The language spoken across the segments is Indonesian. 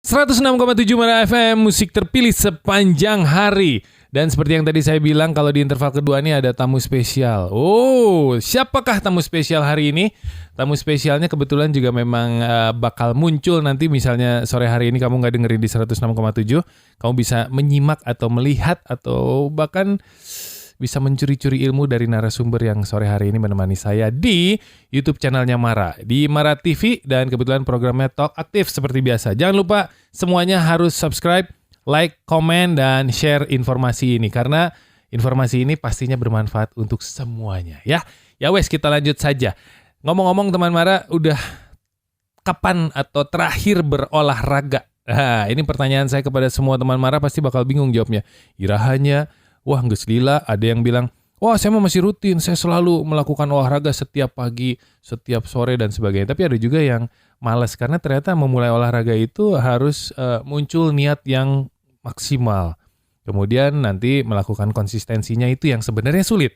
106,7 Mara FM, musik terpilih sepanjang hari. Dan seperti yang tadi saya bilang, kalau di interval kedua ini ada tamu spesial. Oh, siapakah tamu spesial hari ini? Tamu spesialnya kebetulan juga memang bakal muncul nanti. Misalnya sore hari ini kamu gak dengerin di 106,7, kamu bisa menyimak atau melihat atau bahkan bisa mencuri-curi ilmu dari narasumber yang sore hari ini menemani saya di YouTube channelnya Mara, di Mara TV, dan kebetulan programnya Talk Aktif seperti biasa. Jangan lupa semuanya harus subscribe, like, komen, dan share informasi ini karena informasi ini pastinya bermanfaat untuk semuanya ya. Ya wes, kita lanjut saja. Ngomong-ngomong teman Mara, udah kapan atau terakhir berolahraga? Nah, ini pertanyaan saya kepada semua teman Mara, pasti bakal bingung jawabnya. Irahanya, wah geus lila, ada yang bilang, wah saya masih rutin, saya selalu melakukan olahraga setiap pagi, setiap sore dan sebagainya. Tapi ada juga yang malas karena ternyata memulai olahraga itu harus muncul niat yang maksimal. Kemudian nanti melakukan konsistensinya itu yang sebenarnya sulit.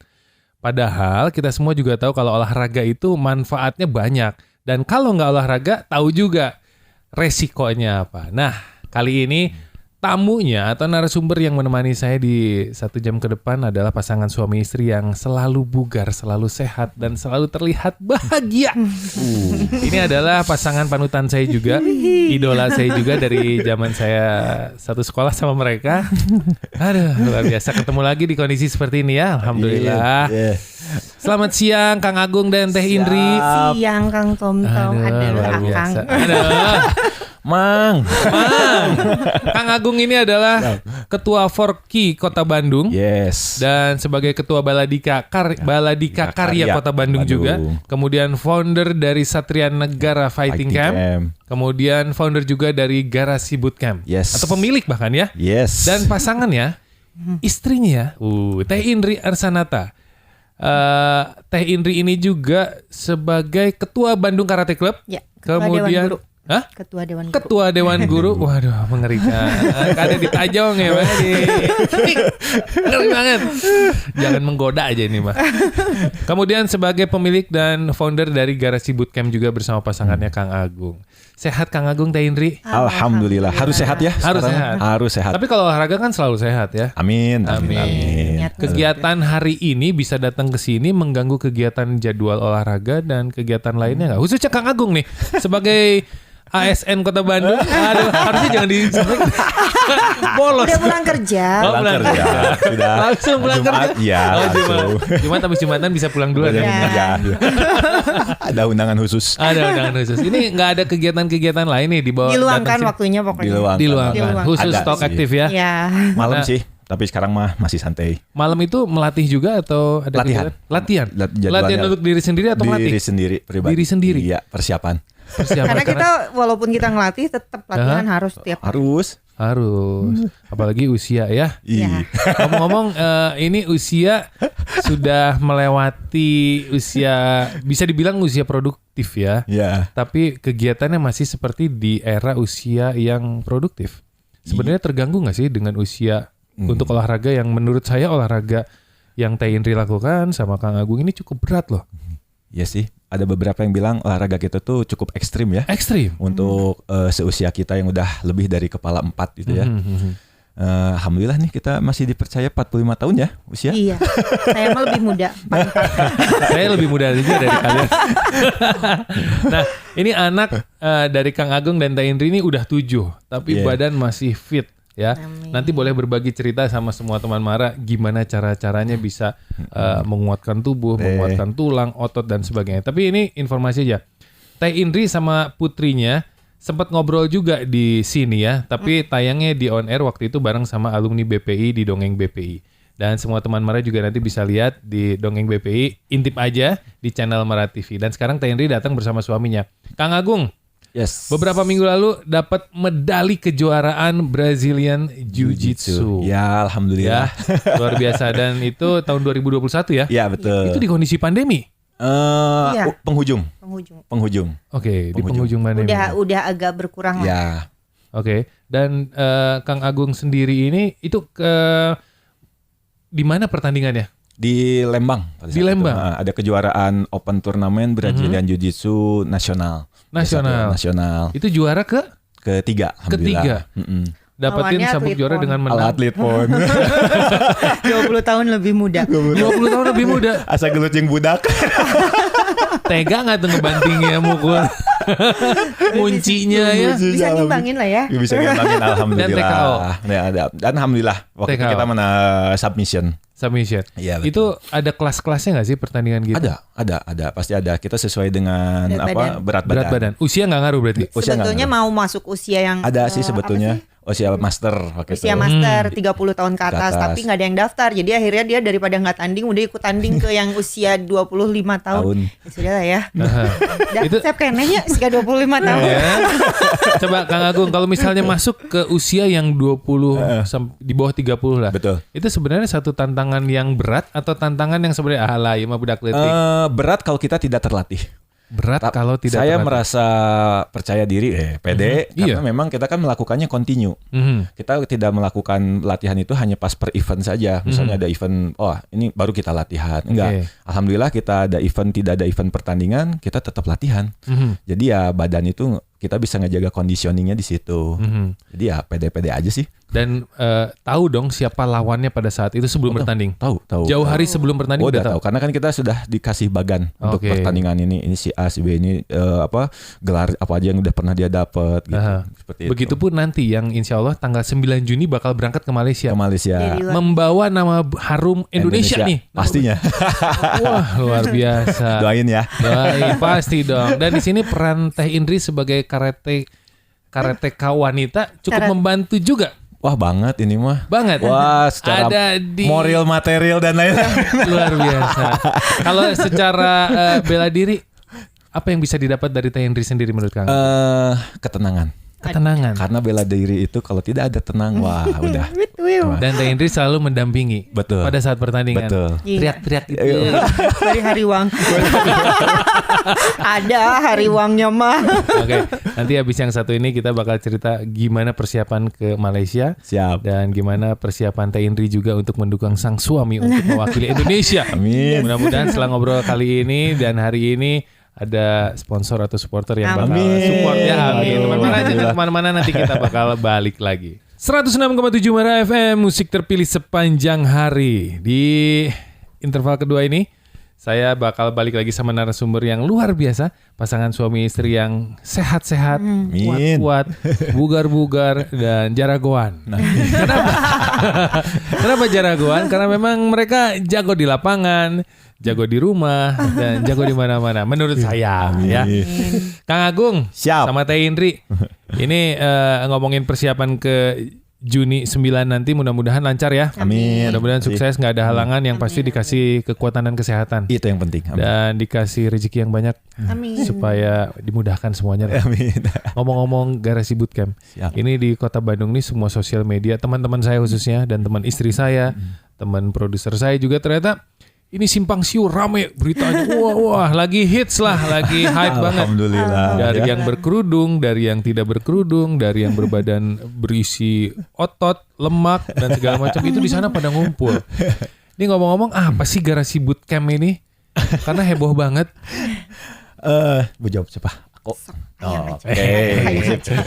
Padahal kita semua juga tahu kalau olahraga itu manfaatnya banyak. Dan kalau nggak olahraga, tahu juga resikonya apa. Nah, kali ini tamunya atau narasumber yang menemani saya di 1 jam ke depan adalah pasangan suami istri yang selalu bugar, selalu sehat, dan selalu terlihat bahagia. Ini adalah pasangan panutan saya juga, idola saya juga dari zaman saya satu sekolah sama mereka. Aduh, luar biasa ketemu lagi di kondisi seperti ini ya, alhamdulillah. Selamat siang Kang Agung dan Teh Indri. Siang Kang Tom-Tom, ada Kang. Mang. Kang Agung ini adalah Ketua Forki Kota Bandung. Yes. Dan sebagai Ketua Baladika Karya Kota Bandung juga. Kemudian founder dari Satria Negara Fighting Camp. Kemudian founder juga dari Garasi Bootcamp. Yes. Atau pemilik bahkan ya. Yes. Dan pasangannya, istrinya ya, Teh Indri Arsanata. Teh Indri ini juga sebagai Ketua Bandung Karate Club. Ya, kemudian Ketua Dewan Guru. Ketua Dewan Guru. Waduh, mengerikan. Ada di Tajong ya, Pak. Ngeri banget. Jangan menggoda aja ini, Pak. Kemudian sebagai pemilik dan founder dari Garasi Bootcamp juga bersama pasangannya Kang Agung. Sehat Kang Agung, Teh Indri? Alhamdulillah. Harus sehat ya? Harus sehat. Tapi kalau olahraga kan selalu sehat ya? Amin. Kegiatan hari ini bisa datang ke sini mengganggu kegiatan jadwal olahraga dan kegiatan lainnya nggak? Khususnya Kang Agung nih sebagai ASN Kota Bandung. Aduh, harusnya jangan disebut. Bolos. Udah pulang kerja. Pulang kerja. Sudah. Langsung pulang kerja. Iya. Jumat habis Jumatan bisa pulang duluan ya. Ada undangan khusus. Ini nggak ada kegiatan-kegiatan lain nih di bawah. Diluangkan waktunya pokoknya. Diluangkan. Khusus Talk Aktif ya. Iya. Malam sih. Tapi sekarang mah masih santai. Malam itu melatih juga atau ada latihan? Latihan untuk diri sendiri atau melatih? Diri sendiri pribadi. Diri sendiri. Iya, persiapan. Karena kita walaupun kita ngelatih tetap latihan harus tiap Harus. Apalagi usia ya. Iya. Ngomong-ngomong ini usia sudah melewati usia, bisa dibilang usia produktif ya. Iya. Tapi kegiatannya masih seperti di era usia yang produktif. Sebenarnya terganggu nggak sih dengan usia untuk olahraga yang menurut saya olahraga yang Teh Indri lakukan sama Kang Agung ini cukup berat loh. Iya sih. Ada beberapa yang bilang olahraga kita tuh cukup ekstrim ya. Ekstrim. Untuk seusia kita yang udah lebih dari kepala 4 gitu ya. Alhamdulillah nih kita masih dipercaya 45 tahun ya usia. Iya. Saya mah lebih muda. Saya lebih muda juga dari kalian. Nah, ini anak dari Kang Agung dan Teh Indri ini udah 7, tapi badan masih fit. Ya, nanti boleh berbagi cerita sama semua teman Mara gimana caranya bisa menguatkan tubuh, menguatkan tulang, otot dan sebagainya. Tapi ini informasi aja. Teh Indri sama putrinya sempat ngobrol juga di sini ya, tapi tayangnya di on air waktu itu bareng sama alumni BPI di Dongeng BPI. Dan semua teman Mara juga nanti bisa lihat di Dongeng BPI, intip aja di channel Mara TV. Dan sekarang Teh Indri datang bersama suaminya. Kang Agung. Yes. Beberapa minggu lalu dapat medali kejuaraan Brazilian Jiu-Jitsu. Ya, alhamdulillah. Ya, luar biasa. Dan itu tahun 2021 ya? Iya, betul. Itu di kondisi pandemi? Penghujung. Oke, di penghujung pandemi. Udah agak berkurang lah. Ya. Oke. Dan Kang Agung sendiri ini itu di mana pertandingannya? Di Lembang. Di Lembang. Ada kejuaraan Open Turnamen Brazilian Jiu-Jitsu nasional. Nasional. Nasional. Itu juara ke? Ketiga. Alhamdulillah. Dapetin Lawannya sabuk atlet juara pon. dengan menang. Atlet pon. 20 tahun lebih muda. 20 tahun lebih muda. Asa gelucing budak. Tega nggak tuh ngebantingnya mukul muncinya ya. Bisa ngimbangin lah ya. Bisa ngimbangin alhamdulillah. Dan TKO. Dan alhamdulillah waktu itu TKO. kita menang submission. Submission. Iya, Itu ada kelas-kelasnya nggak sih pertandingan gitu? Ada, pasti ada. Kita sesuai dengan berat Berat badan. Usia nggak ngaruh berarti? Usia nggak Sebetulnya mau masuk usia yang Ada sih apa sebetulnya. sih? Usia master waktu Usia itu. master 30 tahun ke atas, atas. tapi nggak ada yang daftar. Jadi akhirnya dia daripada nggak tanding udah ikut tanding ke yang usia 25 tahun. Ya sudah lah ya. Dah, Itu- saya kenanya usia 25 tahun. Ya. Coba Kang Agung, kalau misalnya masuk ke usia yang 20 di bawah 30 lah. Betul. Itu sebenarnya satu tantangan yang berat atau tantangan yang sebenarnya alah ya mah budak leutik. Berat kalau kita tidak terlatih. Berat kalau tidak Saya terlatih. merasa percaya diri, pede, karena Iya. memang kita kan melakukannya continue. Mhm. Kita tidak melakukan latihan itu hanya pas per event saja. Misalnya ada event, ini baru kita latihan. Enggak. Oke. Alhamdulillah kita ada event, tidak ada event pertandingan, kita tetap latihan. Mhm. Jadi ya badan itu kita bisa ngejaga conditioningnya di situ. Mhm. Jadi ya pede-pede aja sih. Dan tahu dong siapa lawannya pada saat itu sebelum bertanding. Tahu. Jauh hari sebelum bertanding Udah udah tahu. Karena kan kita sudah dikasih bagan untuk Oke. pertandingan ini si A si B ini gelar apa aja yang udah pernah dia dapat gitu. Aha. Seperti itu. Begitupun nanti yang insya Allah tanggal 9 Juni bakal berangkat ke Malaysia. Ke Malaysia. Jadi luar- Membawa nama harum Indonesia nih. Pastinya. Wah, luar biasa. Doain ya. Doain pasti dong. Dan di sini peran Teh Indri sebagai karateka wanita cukup membantu juga. Wah banget ini mah. Banget. Wah secara Ada di moral material dan lain-lain. luar biasa. Kalau secara bela diri apa yang bisa didapat dari Teh Indri sendiri menurut Kang? Ketenangan. Ketenangan. Karena bela diri itu kalau tidak ada tenang, wah udah. Betul. Dan Teh Indri selalu mendampingi Betul. pada saat pertandingan. Betul. Teriak-teriak gitu. Dari Hariwang. Ada Hariwangnya mah. Oke, nanti habis yang satu ini kita bakal cerita gimana persiapan ke Malaysia. Siap. Dan gimana persiapan Teh Indri juga untuk mendukung sang suami untuk mewakili Indonesia. Amin. Mudah-mudahan setelah ngobrol kali ini dan hari ini ada sponsor atau supporter yang bakal Amin. support ya. Amin. Aduh. Teman-teman aja kemana-mana nanti kita bakal balik lagi. 106,7 Mara FM, musik terpilih sepanjang hari. Di interval kedua ini saya bakal balik lagi sama narasumber yang luar biasa. Pasangan suami istri yang sehat-sehat, kuat-kuat, bugar-bugar, dan jaragoan. Kenapa? Kenapa jaragoan? Karena memang mereka jago di lapangan, jago di rumah, dan jago di mana-mana. Menurut saya, ya. Kang Agung, Siap. sama Teh Indri. Ini ngomongin persiapan ke Juni 9 nanti, mudah-mudahan lancar ya. Amin. Mudah-mudahan sukses, nggak ada halangan, yang pasti dikasih kekuatan dan kesehatan. Itu yang penting. Amin. Dan dikasih rezeki yang banyak Amin. supaya dimudahkan semuanya. Amin. Ngomong-ngomong garasi bootcamp, Siap. ini di kota Bandung nih semua sosial media, teman-teman saya khususnya dan teman istri saya, teman produser saya juga ternyata ini simpang siur rame beritanya. Wah, lagi hits lah, lagi hype banget. Alhamdulillah. Dari Ya. yang berkerudung, dari yang tidak berkerudung, dari yang berbadan berisi otot, lemak dan segala macam itu di sana pada ngumpul. Ini ngomong-ngomong apa sih garasi bootcamp ini? Karena heboh banget. Bu jawab siapa? Aku. Ayah Oke. aja.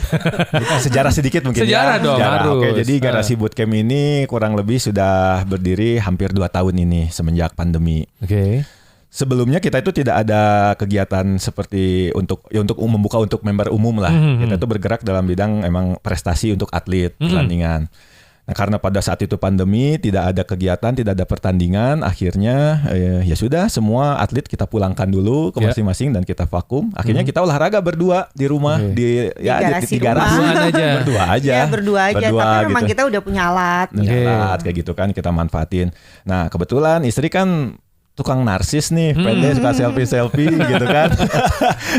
Kita sejarah sedikit mungkin Sejarah ya. dong, harus. Oke, jadi garasi bootcamp ini kurang lebih sudah berdiri hampir 2 tahun ini semenjak pandemi. Oke. Sebelumnya kita itu tidak ada kegiatan seperti untuk membuka untuk member umum lah. Kita itu bergerak dalam bidang emang prestasi untuk atlet pertandingan. Nah, karena pada saat itu pandemi tidak ada kegiatan, tidak ada pertandingan, akhirnya ya sudah semua atlet kita pulangkan dulu ke Ya. masing-masing dan kita vakum. Akhirnya kita olahraga berdua di rumah Oke. di garasi garasi. rumah. Berduaan aja. Berdua aja. Ya berdua aja. Berdua Tapi memang gitu. kita udah punya alat. Punya Oke. alat kayak gitu kan kita manfaatin. Nah kebetulan istri kan tukang narsis nih, pede suka selfie gitu kan.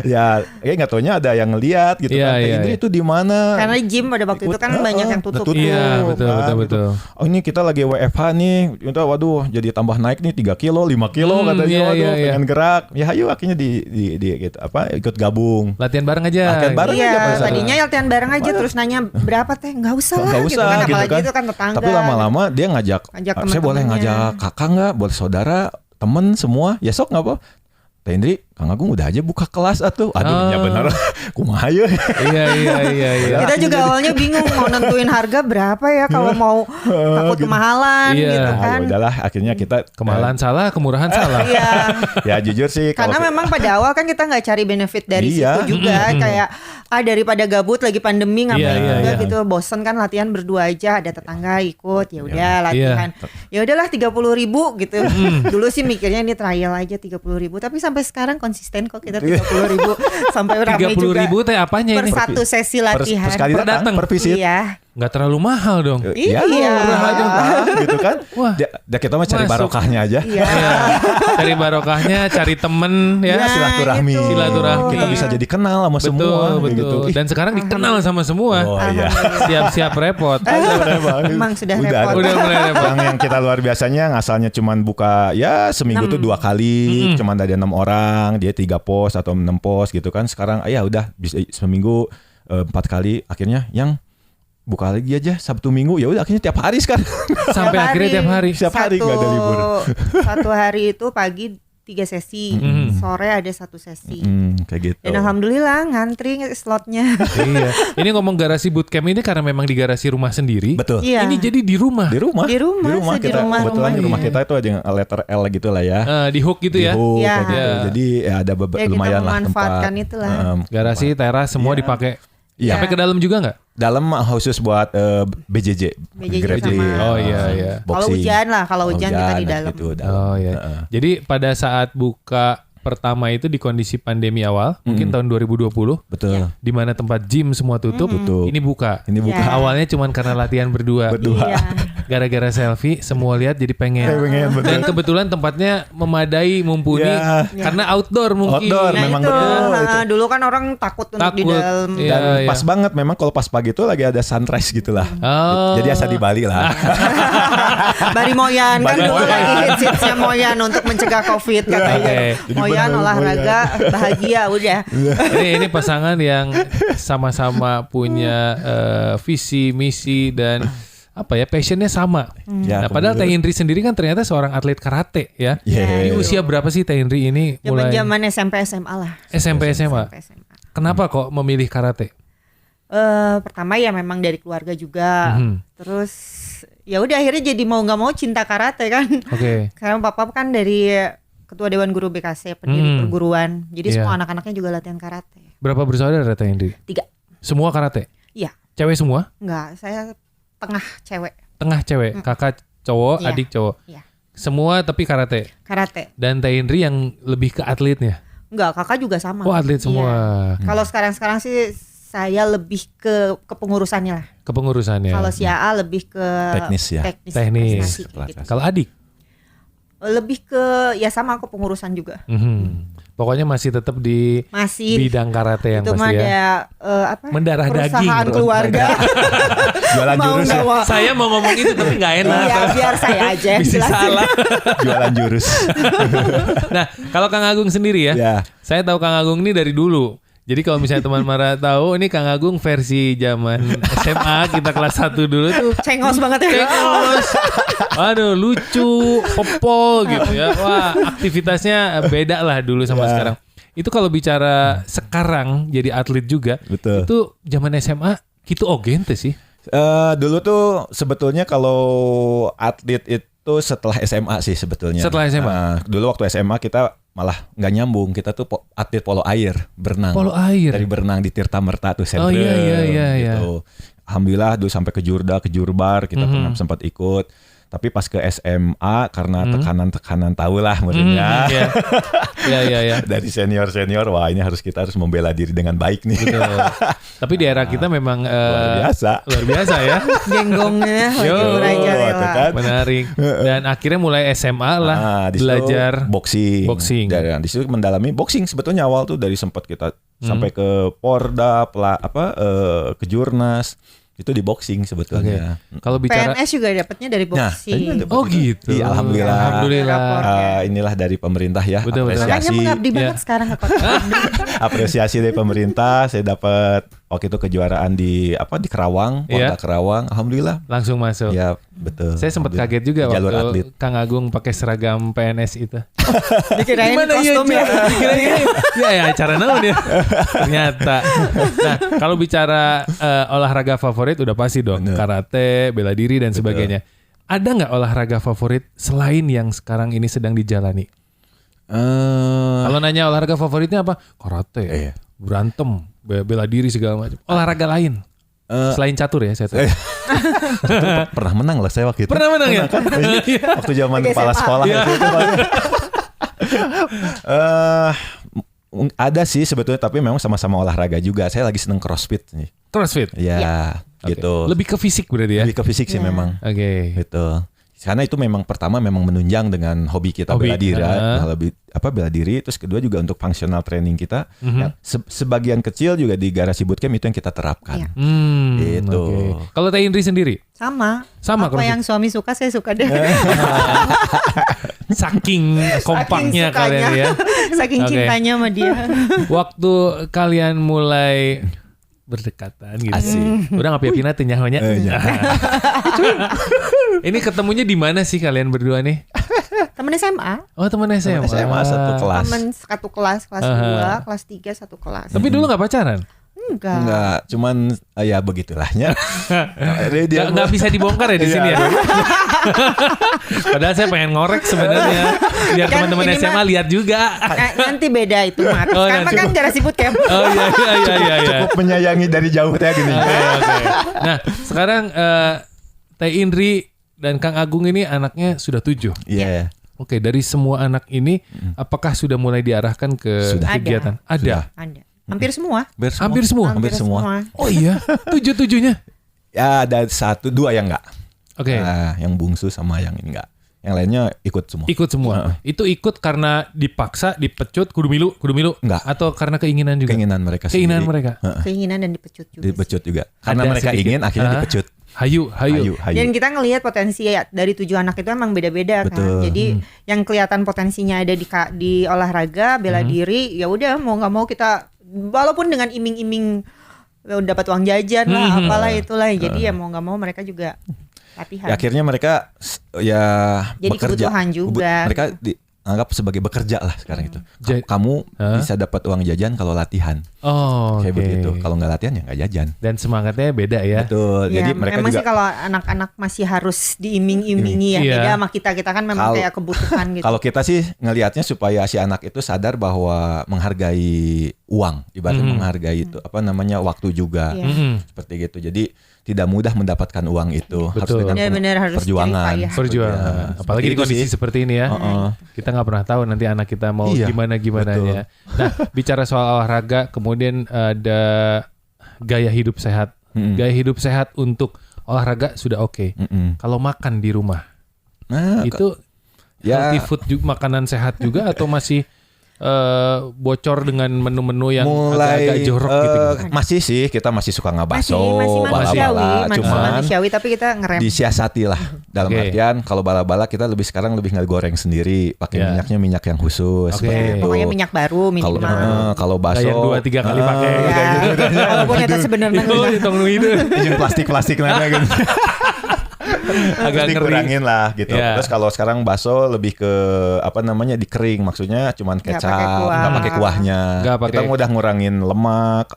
Ya, nggak taunya ada yang ngeliat gitu Iya, kan. iya, Indri iya. itu di mana? Karena gym pada waktu itu kan banyak yang tutup. Tutup. Iya, betul, Kan, betul. Oh ini kita lagi WFH nih, kita waduh jadi tambah naik nih 3 kilo, 5 kilo katanya, iya, waduh iya, iya. pengen gerak. Ya ayo akhirnya di gitu ikut gabung. Latihan bareng aja. Latihan bareng. aja pada Iya, saat tadinya latihan bareng aja terus nanya berapa teh? Nggak usah lah. Nggak gitu usah kan. gitu Apalagi kan. itu kan tetangga. Tapi lama-lama dia ngajak Ngajak saya boleh teman-temannya. ngajak kakak nggak, boleh saudara, temen semua, ya sok nggak apa. Teh Indri Kang Agung udah aja buka kelas atuh. Aduh, ya bener. Kumaha ya? Iya. Kita juga awalnya bingung mau nentuin harga berapa ya kalau mau takut kemahalan gitu kan. Ya udahlah, akhirnya kita kemahalan salah, kemurahan salah. Iya. Ya jujur sih. Karena memang pada awal kan kita nggak cari benefit dari situ juga, kayak daripada gabut lagi pandemi ngapain juga gitu, bosen kan latihan berdua aja, ada tetangga ikut, ya udah latihan. Ya udahlah 30.000 gitu. Dulu sih mikirnya ini trial aja 30.000, tapi sampai sekarang konsisten kok kita 30.000 sampai ramai juga. 30.000 teh apanya per ini? satu sesi latihan. Per sekali datang, per visit. Iya. Nggak terlalu mahal dong. Iya. Murah aja gitu kan. Wah. Kita mah cari barokahnya aja. Iya. Cari barokahnya, cari temen ya. Silaturahmi. Gitu. Silaturahmi. Kita bisa jadi kenal sama semua. Betul. Gitu. Dan sekarang dikenal sama semua. Oh iya. Siap-siap repot. Emang sudah repot. Udah mulai repot. Yang kita luar biasanya ngasalnya cuman buka ya seminggu tuh 2 kali, cuman dari 6 orang, dia 3 pos atau 6 pos gitu kan. Sekarang ya udah bisa seminggu 4 kali, akhirnya yang buka lagi aja Sabtu Minggu, ya udah akhirnya tiap hari sekarang. Sampai akhirnya tiap hari. Setiap hari nggak ada libur. Satu hari itu pagi 3 sesi, sore ada 1 sesi. Kayak gitu. Dan alhamdulillah ngantri slotnya. Iya. Ini ngomong garasi bootcamp ini karena memang di garasi rumah sendiri. Betul. Iya. Ini jadi di rumah. Di rumah Kita kebetulan rumah kita itu ada yang letter L gitu lah ya. Di hook gitu ya. Di hook, Iya. kayak gitu. Jadi ya ada lumayan lah tempat. Memanfaatkan itulah. Garasi, teras semua dipakai. Iya. Sampai ke dalam juga nggak? Dalam khusus buat BJJ. BJJ sama. Oh iya. Kalau hujan lah, kalau hujan kita di dalam. Gitu, Oh iya. Jadi pada saat buka pertama itu di kondisi pandemi awal, mungkin tahun 2020. Betul. Di mana tempat gym semua tutup. Ini buka. Ya. Awalnya cuman karena latihan berdua. Iya. Gara-gara selfie semua lihat jadi pengen. betul. Dan kebetulan tempatnya memadai, mumpuni karena outdoor mungkin. Outdoor, Nah memang itu, betul. dulu kan orang takut untuk di dalam. Iya. Dan pas banget memang kalau pas pagi itu lagi ada sunrise gitu lah. Oh. Jadi asa di Bali lah. Bari Moyan kan Bari dulu Moyan. lagi hits-hitsnya Moyan untuk mencegah COVID katanya. Oke. Moyan olahraga bahagia udah. Ini pasangan yang sama-sama punya visi, misi dan passionnya sama. Ya, Nah, padahal Teh Indri sendiri kan ternyata seorang atlet karate ya. Yeah. Di usia berapa sih Teh Indri ini mulai? Zaman SMP SMA lah. SMP SMA. Kenapa kok memilih karate? Pertama ya memang dari keluarga juga. Terus ya udah akhirnya jadi mau nggak mau cinta karate kan. Oke. Karena papa kan dari ketua dewan guru BKC pendiri perguruan. Jadi semua anak-anaknya juga latihan karate. Berapa bersaudara Teh Indri? 3. Semua karate? Iya. Cewek semua? Enggak, saya tengah cewek. Tengah cewek, kakak cowok, Iya. adik cowok. Iya. Semua tapi karate. Karate. Dan Teh Indri yang lebih ke atletnya. Enggak, kakak juga sama. Oh, atlet semua. Iya. Kalau sekarang sih saya lebih ke kepengurusannya lah. Kepengurusannya. Kalau si AA lebih ke Teknis ya. Teknis. prestasi gitu. Kalau adik? Lebih ke ya sama kepengurusan juga. Pokoknya masih tetap di Masih bidang karate yang itu mah pasti ya. ada Mendarah daging, perusahaan bro. keluarga. Jualan Mau jurus nggak ya. mau. Saya mau ngomong itu tapi nggak enak. Iya, biar saya aja yang Bisa jelasin. salah. Jualan jurus. Nah, kalau Kang Agung sendiri ya, Ya. saya tahu Kang Agung ini dari dulu. Jadi kalau misalnya teman Mara tahu, ini Kang Agung versi zaman SMA kita kelas 1 dulu tuh. Cengos banget ya. Cengos. Aduh, lucu, popol gitu ya. Wah, aktivitasnya beda lah dulu sama sekarang. Itu kalau bicara sekarang jadi atlet juga, Betul. itu zaman SMA gitu ogente sih. Dulu tuh sebetulnya kalau atlet itu setelah SMA sih sebetulnya. Setelah SMA? Dulu waktu SMA kita malah nggak nyambung. Kita tuh atlet polo air, berenang. Polo air. Dari berenang di Tirta Merta tuh Oh, iya. gitu. Alhamdulillah dulu sampai ke Jurda, ke Jurbar kita pernah sempat ikut. Tapi pas ke SMA karena tekanan-tekanan tahu lah muridnya. Iya. Dari senior-senior, wah ini kita harus membela diri dengan baik nih. Betul. Tapi di era kita memang Luar biasa ya. Genggongnya lagi Yo, merajalela. tuh kan. Menarik. Dan akhirnya mulai SMA lah Di situ belajar boxing. Dan di situ mendalami boxing sebetulnya awal tuh dari sempat kita sampai ke Porda, ke Jurnas. Itu di boxing sebetulnya. Kalau bicara PNS juga dapatnya dari boxing. Oh gitu. Iya, alhamdulillah. Rapornya. Inilah dari pemerintah ya. Betul. Makanya Apresiasi. mengabdi banget sekarang ke Kota Bandung. Apresiasi dari pemerintah. Saya dapat waktu itu kejuaraan di Kerawang, Polda Kerawang, alhamdulillah langsung masuk. Ya, betul. Saya sempat kaget juga jalur waktu atlet. Kang Agung pakai seragam PNS itu. Dikirain kostum ya. Ya acara naon ya. Ternyata. Nah, kalau bicara olahraga favorit udah pasti dong. Bener. Karate, bela diri dan sebagainya. Ada nggak olahraga favorit selain yang sekarang ini sedang dijalani? Kalau nanya olahraga favoritnya apa? Karate, berantem, bela diri segala macam. Olahraga lain selain catur ya saya tahu. Pernah menang lah saya waktu itu. Pernah menang ya? Kan? Waktu zaman kepala sekolah itu. Ada sih sebetulnya, tapi memang sama-sama olahraga juga. Saya lagi seneng CrossFit nih. CrossFit? Ya, gitu. Lebih ke fisik berarti ya? Lebih ke fisik sih memang. Oke. Gitu. Karena itu memang pertama memang menunjang dengan hobi kita bela diri, bela diri. Terus kedua juga untuk functional training kita. Ya, sebagian kecil juga di garasi bootcamp itu yang kita terapkan. Gitu. Okay. Kalau Teh Indri sendiri? Sama. Apa yang suami suka saya suka deh. Saking kompaknya kalian ya. Saking cintanya sama dia. Waktu kalian mulai berdekatan gitu. Asik. Udah ngapain pindah tuh nyahnya. Ini ketemunya di mana sih kalian berdua nih? Temen SMA. Oh, temen SMA. SMA satu kelas. Temen satu kelas, kelas 2, kelas 3 satu kelas. Tapi dulu gak pacaran? Enggak, cuman ya begitulahnya. Dia nggak bisa dibongkar ya di sini ya. Padahal saya pengen ngorek sebenarnya biar kan teman-teman SMA lihat juga. Nanti beda itu Mat. Karena kan garasi bootcamp. Oh iya. Cukup menyayangi dari jauh teh gini. Okay. Nah sekarang Teh Indri dan Kang Agung ini anaknya sudah 7. Iya. Oke, dari semua anak ini apakah sudah mulai diarahkan ke kegiatan? Ada. Hampir semua. Hampir semua. Oh iya, 7-7-nya. Ya ada 1-2 yang enggak. Oke. Nah, yang bungsu sama yang ini enggak. Yang lainnya ikut semua. Ikut semua. Itu ikut karena dipaksa, dipecut, kudu milu. Enggak. Atau karena keinginan juga? Keinginan mereka sendiri. Keinginan mereka. Keinginan dan dipecut juga. Dipecut juga. Karena mereka ingin akhirnya dipecut. Hayu. Dan kita ngelihat potensi ya dari 7 anak itu emang beda-beda kan. Jadi yang kelihatan potensinya ada di olahraga, bela diri, ya udah mau nggak mau kita walaupun dengan iming-iming dapat uang jajan lah, apalah itulah. Jadi ya mau nggak mau mereka juga latihan. Ya, akhirnya mereka ya jadi bekerja. Kebutuhan juga. Mereka dianggap sebagai bekerja lah sekarang itu. Kamu bisa dapat uang jajan kalau latihan. Oh, kayak begitu. Kalau nggak latihan ya nggak jajan. Dan semangatnya beda ya. Betul. Ya, jadi mereka memang juga sih kalau anak-anak masih harus diiming-imingi ya. Beda sama kita kan memang kayak kebutuhan gitu. Kalau kita sih ngelihatnya supaya si anak itu sadar bahwa menghargai uang, ibaratnya menghargai itu waktu juga. Seperti gitu. Jadi tidak mudah mendapatkan uang itu. Betul. Harus dengan harus perjuangan. Perjuangan. Apalagi di kondisi seperti ini ya. Kita nggak pernah tahu nanti anak kita mau gimana-gimananya. Nah, bicara soal olahraga, kemudian ada gaya hidup sehat. Gaya hidup sehat untuk olahraga sudah oke. Kalau makan di rumah, itu healthy food juga, makanan sehat juga atau masih bocor dengan menu-menu yang agak-agak jorok gitu. Masih sih, kita masih suka ngabaso, bala-bala, cuman manusiawi, tapi kita ngerem. Disiasati lah. Dalam artian kalau bala-bala kita sekarang lebih ngegoreng sendiri, pakai minyak yang khusus. Pokoknya minyak baru minimal. Kalau baso yang 2-3 kali pakai. Walaupun itu sebenarnya plastik gitu. Agak dikurangin lah gitu. Terus kalau sekarang bakso lebih ke dikering, maksudnya cuman kecap, nggak pakai kuahnya. Kita udah ngurangin lemak,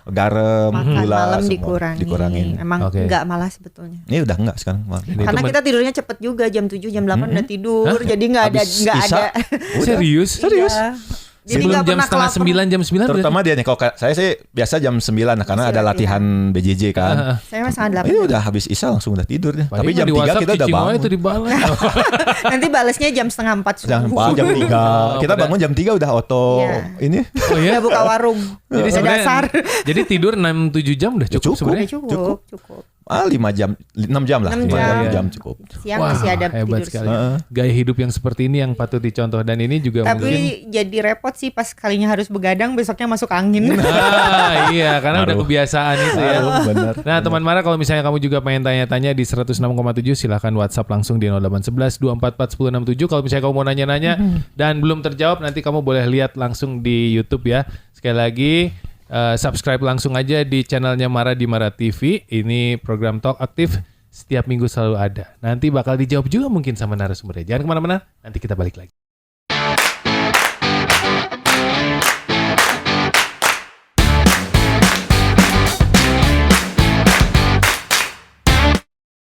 garam, gula, malam dikurangin. Emang nggak malah sebetulnya. Ini udah nggak sekarang. Karena kita tidurnya cepet juga, jam 7 jam 8 udah tidur. Jadi nggak ada. Serius? Jadi sebelum jam setengah 9, jam 9 terutama dia nih, kalau saya sih biasa jam 9 karena ada latihan BJJ kan. Saya mah setengah 8. Ini udah habis isya langsung udah tidur deh. Tapi jam 3 kita udah bangun. Itu dibalas. Nanti balesnya jam setengah 4 subuh. Jam 3. Kita bangun jam 3 udah auto ini. Oh iya, buka warung. Jadi dasar. Jadi tidur 6-7 jam udah cukup sebenarnya. Cukup. 5 jam, 6 jam lah. 6 jam cukup. Siang masih ada hebat tidur sekali. Gaya hidup yang seperti ini yang patut dicontoh, dan ini juga tapi jadi repot sih pas kalinya harus begadang, besoknya masuk angin. Iya, karena udah kebiasaan itu ya. Benar. Nah, teman Mara, kalau misalnya kamu juga pengen tanya-tanya di 106,7, silahkan WhatsApp langsung di 0811 244 1067. Kalau misalnya kamu mau nanya-nanya dan belum terjawab, nanti kamu boleh lihat langsung di YouTube ya. Sekali lagi subscribe langsung aja di channelnya Mara di Mara TV. Ini program Talk Aktif setiap minggu selalu ada. Nanti bakal dijawab juga mungkin sama narasumbernya. Jangan kemana-mana, nanti kita balik lagi.